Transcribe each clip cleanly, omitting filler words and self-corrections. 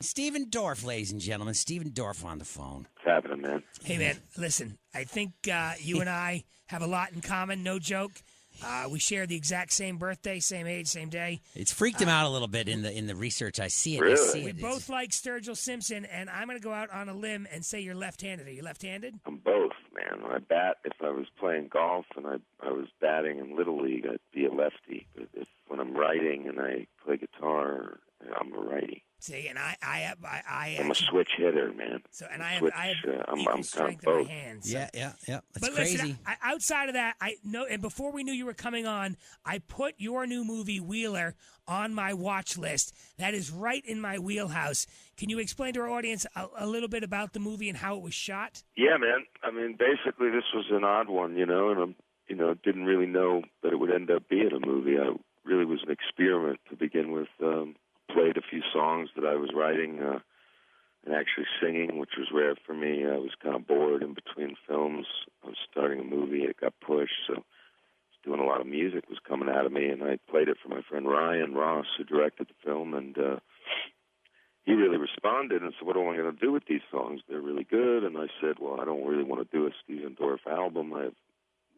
Stephen Dorff, ladies and gentlemen. Stephen Dorff on the phone. What's happening, man? Hey, man, listen, I think you and I have a lot in common, no joke. We share the exact same birthday, same age, same day. It's freaked him out a little bit in the research. I see it. Really? I see We it. both like Sturgill Simpson, and I'm going to go out on a limb and say you're left-handed. Are you left-handed? I'm both, man. I bat if I was playing golf and I was batting in Little League, I'd be a lefty. But when I'm writing and I play guitar, I'm a righty. See, and I'm a switch hitter, man. So, and I have I'm equal kind strength of in my both. hands. Yeah. That's But crazy. listen, outside of that, I know. And before we knew you were coming on, I put your new movie Wheeler on my watch list. That is right in my wheelhouse. Can you explain to our audience a little bit about the movie and how it was shot? Yeah, man. I mean, basically, this was an odd one, and I didn't really know that it would end up being a movie. I really was an experiment to begin with. Played a few songs that I was writing and actually singing, which was rare for me. I was kind of bored in between films. I was starting a movie. It got pushed, so I was doing a lot of music was coming out of me, and I played it for my friend Ryan Ross, who directed the film, and he really responded and said, what am I going to do with these songs? They're really good. And I said, well, I don't really want to do a Stephen Dorff album. I have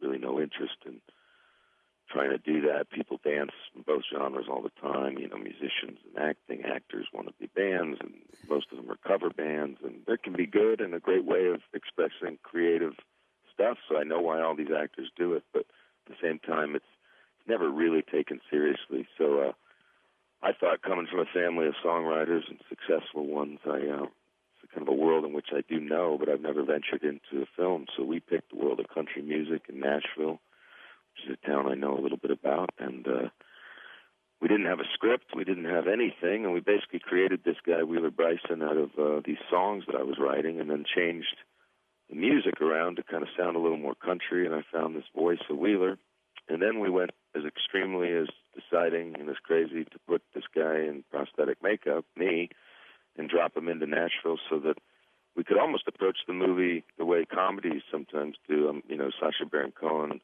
really no interest in trying to do that. People dance in both genres all the time. Musicians and actors want to be bands, and most of them are cover bands. And that can be good and a great way of expressing creative stuff. So I know why all these actors do it, but at the same time, it's never really taken seriously. So I thought, coming from a family of songwriters and successful ones, it's kind of a world in which I do know, but I've never ventured into a film. So we picked the world of country music in Nashville, which is a town I know a little bit about, and we didn't have a script, we didn't have anything, and we basically created this guy, Wheeler Bryson, out of these songs that I was writing, and then changed the music around to kind of sound a little more country, and I found this voice of Wheeler, and then we went as extremely as deciding, and as crazy, to put this guy in prosthetic makeup, me, and drop him into Nashville so that we could almost approach the movie the way comedies sometimes do. Sacha Baron Cohen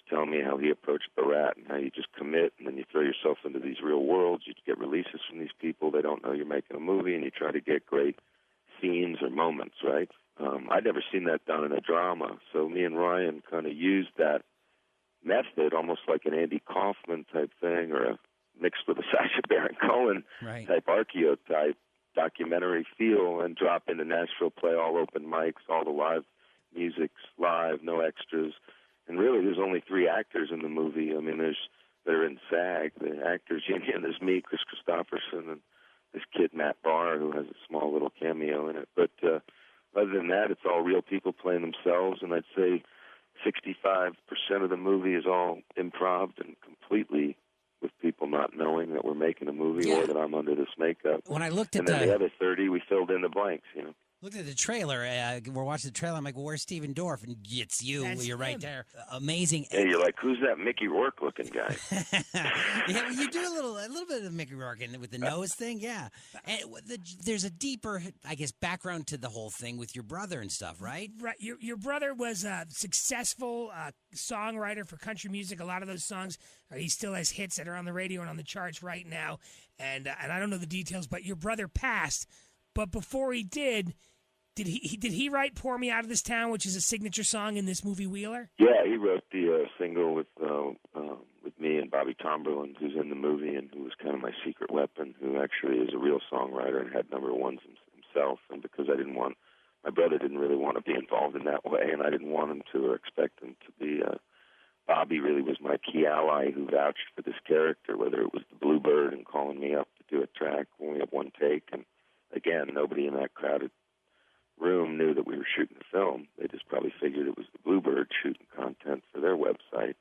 telling me how he approached Barat and how you just commit and then you throw yourself into these real worlds. You get releases from these people. They don't know you're making a movie, and you try to get great scenes or moments, right? I'd never seen that done in a drama. So me and Ryan kind of used that method, almost like an Andy Kaufman type thing, or mixed with a Sacha Baron Cohen type archetype documentary feel, and drop into Nashville, play all open mics, all the live music's live, no extras. And really, there's only 3 actors in the movie. I mean, they're in SAG, the actors union. There's me, Chris Christopherson, and this kid, Matt Barr, who has a small little cameo in it. But other than that, it's all real people playing themselves, and I'd say 65% of the movie is all improv and completely with people not knowing that we're making a movie or that I'm under this makeup. When I looked at and then the other 30, we filled in the blanks, Looked at the trailer. We're watching the trailer. I'm like, well, where's Stephen Dorff? And it's you. You're right there. Amazing. Yeah, you're like, who's that Mickey Rourke looking guy? Yeah, well, you do a little bit of Mickey Rourke with the nose thing. Yeah, and there's a deeper, I guess, background to the whole thing with your brother and stuff, right? Right. Your brother was a successful songwriter for country music. A lot of those songs, he still has hits that are on the radio and on the charts right now. And I don't know the details, but your brother passed. But before he did he write "Pour Me Out of This Town," which is a signature song in this movie Wheeler? Yeah, he wrote the single with me and Bobby Tomberlin, who's in the movie and who was kind of my secret weapon, who actually is a real songwriter and had number ones himself. And because my brother didn't really want to be involved in that way, and I didn't want him to or expect him to be. Bobby really was my key ally who vouched for this character, whether it was the Bluebird and calling me up to do a track when we had one take. And again, nobody in that crowded room knew that we were shooting a film. They just probably figured it was the Bluebird shooting content for their website.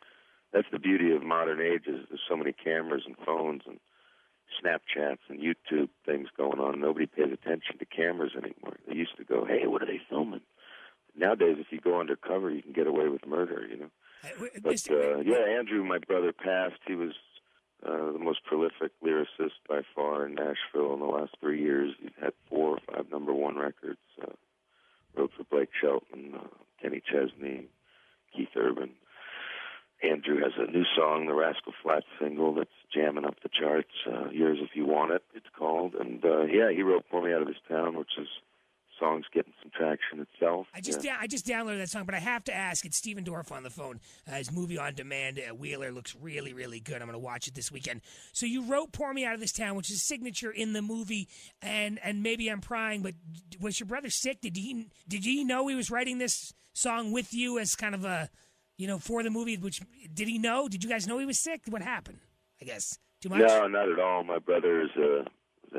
That's the beauty of modern ages. There's so many cameras and phones and Snapchats and YouTube things going on. Nobody pays attention to cameras anymore. They used to go, hey, what are they filming? Nowadays, if you go undercover, you can get away with murder, But, Andrew, my brother, passed. He was the most prolific lyricist by far in Nashville in the last 3 years. He had 4 or 5 number 1 records. Wrote for Blake Shelton, Kenny Chesney, Keith Urban. Andrew has a new song, the Rascal Flatts single, that's jamming up the charts. Yours If You Want It, it's called. And, he wrote Pour Me Me Out of This Town, which is song's getting some traction itself. I just downloaded that song, but I have to ask. It's Stephen Dorff on the phone. His movie on demand, Wheeler, looks really, really good. I'm going to watch it this weekend. So you wrote "Pour Me Out of This Town," which is a signature in the movie. And maybe I'm prying, but was your brother sick? Did he know he was writing this song with you as kind of a, for the movie? Which did he know? Did you guys know he was sick? What happened? I guess too much. No, not at all. My brother is a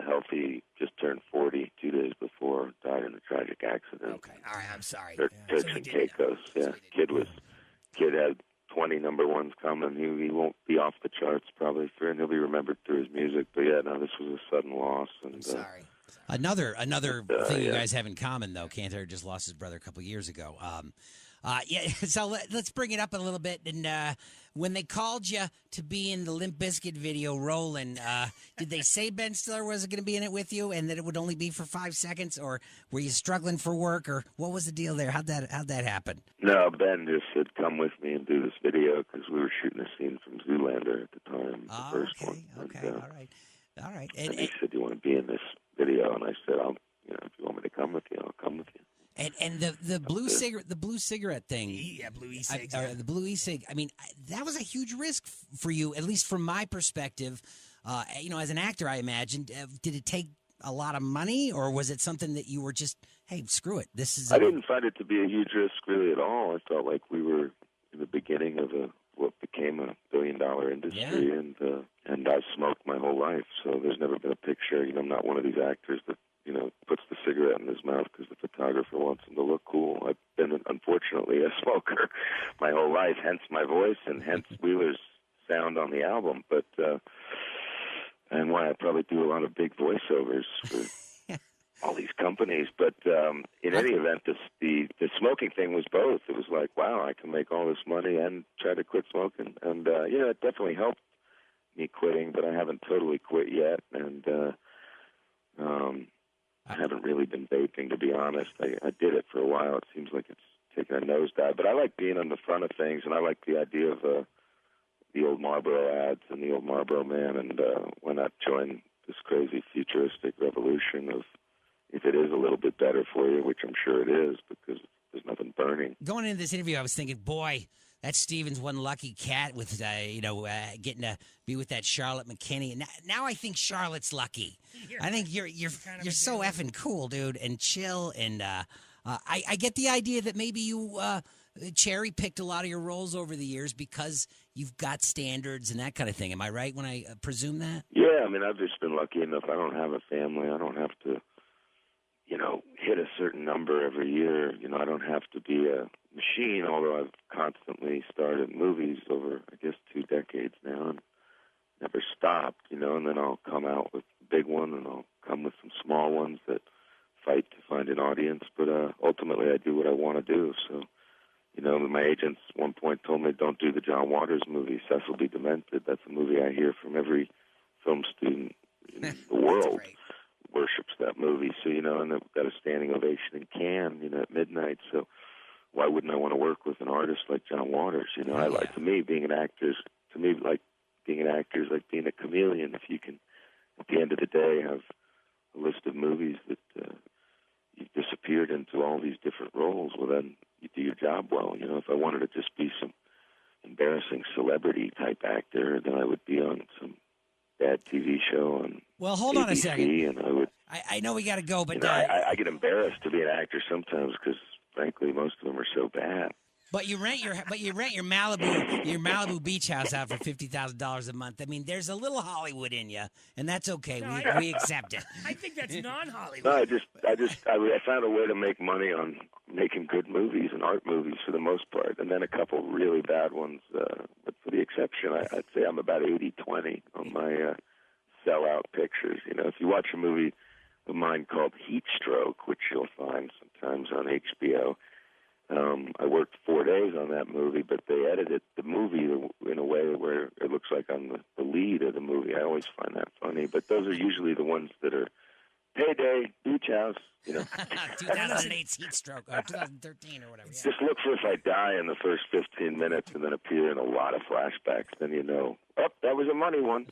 healthy, just turned 40 2 days before, died in a tragic accident. Okay, all right, I'm sorry. Turks and Caicos, yeah. Kid had 20 number ones coming. He won't be off the charts probably, and he'll be remembered through his music. But yeah, no, this was a sudden loss. And, I'm sorry. Another thing you guys have in common, though, Cantara just lost his brother a couple years ago. So let's bring it up a little bit. And when they called you to be in the Limp Bizkit video, Rollin', did they say Ben Stiller was going to be in it with you, and that it would only be for 5 seconds, or were you struggling for work, or what was the deal there? How'd that happen? No, Ben just said, "Come with me and do this video," because we were shooting a scene from Zoolander at the time, the first one. Okay, all right. And he said, "Do you want to be in this video?" And I said, if you want me to come with you, I'll come with you. And the blue cigarette thing, blue e-cig, the blue e-cig. I mean, that was a huge risk for you, at least from my perspective. As an actor, I imagined. Did it take a lot of money, or was it something that you were just, hey, screw it? I didn't find it to be a huge risk really at all. I felt like we were in the beginning of what became a billion-dollar industry, and I've smoked my whole life, so there's never been a picture. I'm not one of these actors that puts the cigarette in his mouth because the photographer wants him to look cool. I've been, unfortunately, a smoker my whole life, hence my voice and hence Wheeler's sound on the album. But and why I probably do a lot of big voiceovers for all these companies. But in any event, the smoking thing was both. It was like, wow, I can make all this money and try to quit smoking. And, it definitely helped me quitting, but I haven't totally quit yet. And I haven't really been vaping, to be honest. I did it for a while. It seems like it's taken a nosedive. But I like being on the front of things, and I like the idea of the old Marlboro ads and the old Marlboro man, and why not join this crazy futuristic revolution of, if it is a little bit better for you, which I'm sure it is, because there's nothing burning. Going into this interview, I was thinking, boy, that Stephen's one lucky cat with, getting to be with that Charlotte McKinney. Now I think Charlotte's lucky. I think you're so effing cool, dude, and chill. And I get the idea that maybe you cherry-picked a lot of your roles over the years because you've got standards and that kind of thing. Am I right when I presume that? Yeah, I mean, I've just been lucky enough. I don't have a family. I don't have to, hit a certain number every year. I don't have to be a machine, although I've constantly started movies over, I guess, 2 decades now and never stopped, and then I'll come out with a big one and I'll come with some small ones that fight to find an audience. But ultimately I do what I want to do. So, my agents at one point told me, don't do the John Waters movie, Cecil B. Demented. That's a movie I hear from every film student in the world. Worships that movie. So, and I've got a standing ovation in Cannes, at midnight. So why wouldn't I want to work with an artist like John Waters? To me, being an actor is like being a chameleon. If you can, at the end of the day, have a list of movies that you've disappeared into all these different roles, well, then you do your job well. If I wanted to just be some embarrassing celebrity type actor, then I would be on some bad TV show on hold on a ABC, second. And I know we got to go, but I get embarrassed to be an actor sometimes because, frankly, most of them are so bad. But you rent your Malibu beach house out for $50,000 a month. I mean, there's a little Hollywood in you, and that's okay. We accept it. I think that's non-Hollywood. No, I found a way to make money on making good movies and art movies for the most part, and then a couple really bad ones. But for the exception, I'd say I'm about 80-20 on my sellout pictures. If you watch a movie of mine called Heat Stroke, which you'll find sometimes on HBO. I worked 4 days on that movie, but they edited the movie in a way where it looks like I'm the lead of the movie. I always find that funny, but those are usually the ones that are payday, beach house, 2008 heat stroke, or 2013 or whatever. Yeah. Just look for if I die in the first 15 minutes and then appear in a lot of flashbacks. Then that was a money one.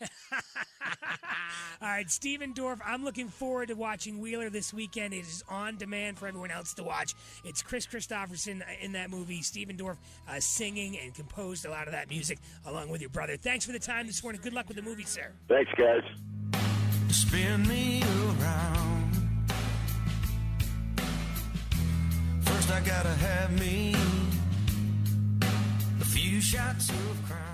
All right, Stephen Dorff, I'm looking forward to watching Wheeler this weekend. It is on demand for everyone else to watch. It's Chris Christopherson in that movie. Stephen Dorff singing and composed a lot of that music along with your brother. Thanks for the time this morning. Good luck with the movie, sir. Thanks, guys. Spin me around. First I gotta have me a few shots of Crown.